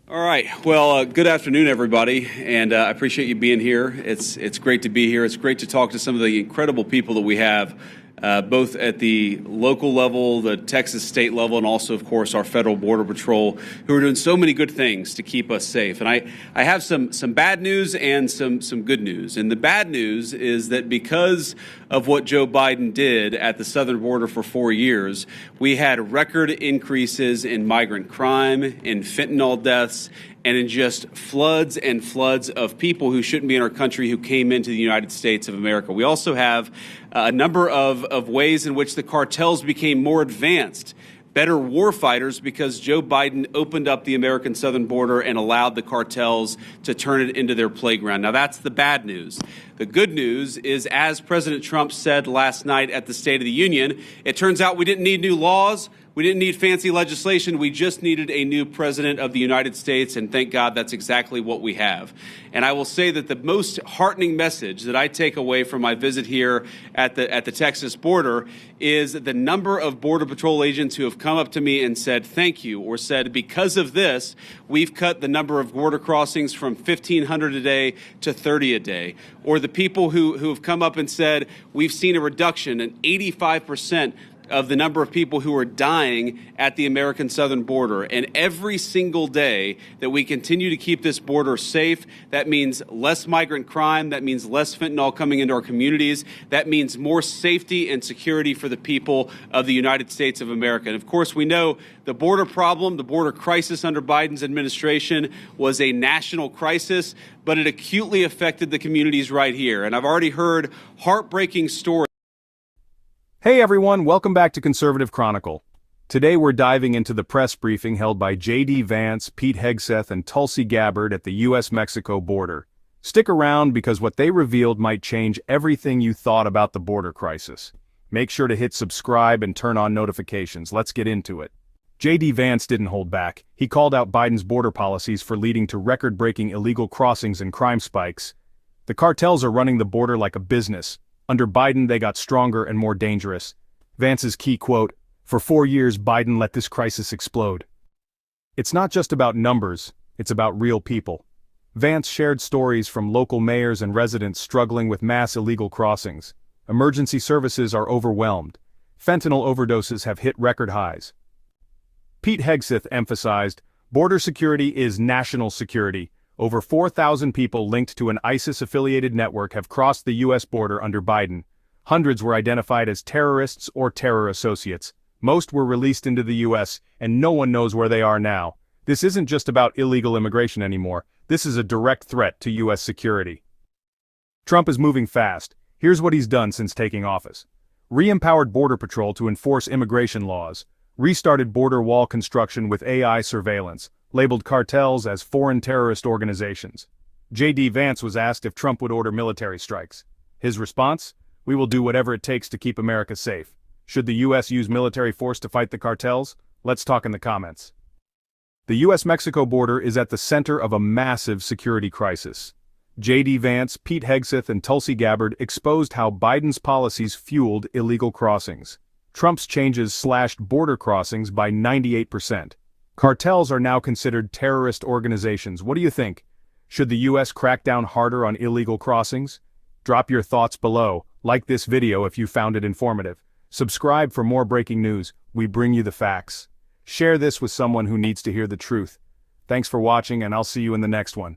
All right. Well, good afternoon, everybody, and I appreciate you being here. It's great to be here. It's great to talk to some of the incredible people that we have, both at the local level, the Texas state level, and also, of course, our federal border patrol, who are doing so many good things to keep us safe. And I have some bad news and some good news. And the bad news is that because of what Joe Biden did at the southern border for 4 years, we had record increases in migrant crime, in fentanyl deaths, and in just floods and floods of people who shouldn't be in our country who came into the United States of America. We also have a number of ways in which the cartels became more advanced, better warfighters, because Joe Biden opened up the American southern border and allowed the cartels to turn it into their playground. Now, that's the bad news. The good news is, as President Trump said last night at the State of the Union, it turns out we didn't need new laws. We didn't need fancy legislation. We just needed a new president of the United States, and thank God that's exactly what we have. And I will say that the most heartening message that I take away from my visit here at the Texas border is the number of Border Patrol agents who have come up to me and said thank you, or said because of this, we've cut the number of border crossings from 1,500 a day to 30 a day. Or the people who have come up and said we've seen a reduction, an 85% of the number of people who are dying at the American southern border. And every single day that we continue to keep this border safe, that means less migrant crime, that means less fentanyl coming into our communities, that means more safety and security for the people of the United States of America. And of course, we know the border problem, the border crisis under Biden's administration was a national crisis, but it acutely affected the communities right here. And I've already heard heartbreaking stories. Hey everyone, welcome back to Conservative Chronicle. Today we're diving into the press briefing held by Vance, Pete Hegseth, and Tulsi Gabbard at the U.S.-Mexico border. Stick around because what they revealed might change everything you thought about the border crisis. Make sure to hit subscribe and turn on notifications. Let's get into it. Vance didn't hold back. He called out Biden's border policies for leading to record-breaking illegal crossings and crime spikes. The cartels are running the border like a business. Under Biden, they got stronger and more dangerous. Vance's key quote, "For 4 years, Biden let this crisis explode." It's not just about numbers, it's about real people. Vance shared stories from local mayors and residents struggling with mass illegal crossings. Emergency services are overwhelmed. Fentanyl overdoses have hit record highs. Pete Hegseth emphasized, border security is national security. Over 4,000 people linked to an ISIS-affiliated network have crossed the U.S. border under Biden. Hundreds were identified as terrorists or terror associates. Most were released into the U.S., and no one knows where they are now. This isn't just about illegal immigration anymore. This is a direct threat to U.S. security. Trump is moving fast. Here's what he's done since taking office. Re-empowered Border Patrol to enforce immigration laws. Restarted border wall construction with AI surveillance. Labeled cartels as foreign terrorist organizations. Vance was asked if Trump would order military strikes. His response? We will do whatever it takes to keep America safe. Should the U.S. use military force to fight the cartels? Let's talk in the comments. The U.S.-Mexico border is at the center of a massive security crisis. Vance, Pete Hegseth, and Tulsi Gabbard exposed how Biden's policies fueled illegal crossings. Trump's changes slashed border crossings by 98%. Cartels are now considered terrorist organizations. What do you think? Should the U.S. crack down harder on illegal crossings? Drop your thoughts below. Like this video if you found it informative. Subscribe for more breaking news. We bring you the facts. Share this with someone who needs to hear the truth. Thanks for watching, and I'll see you in the next one.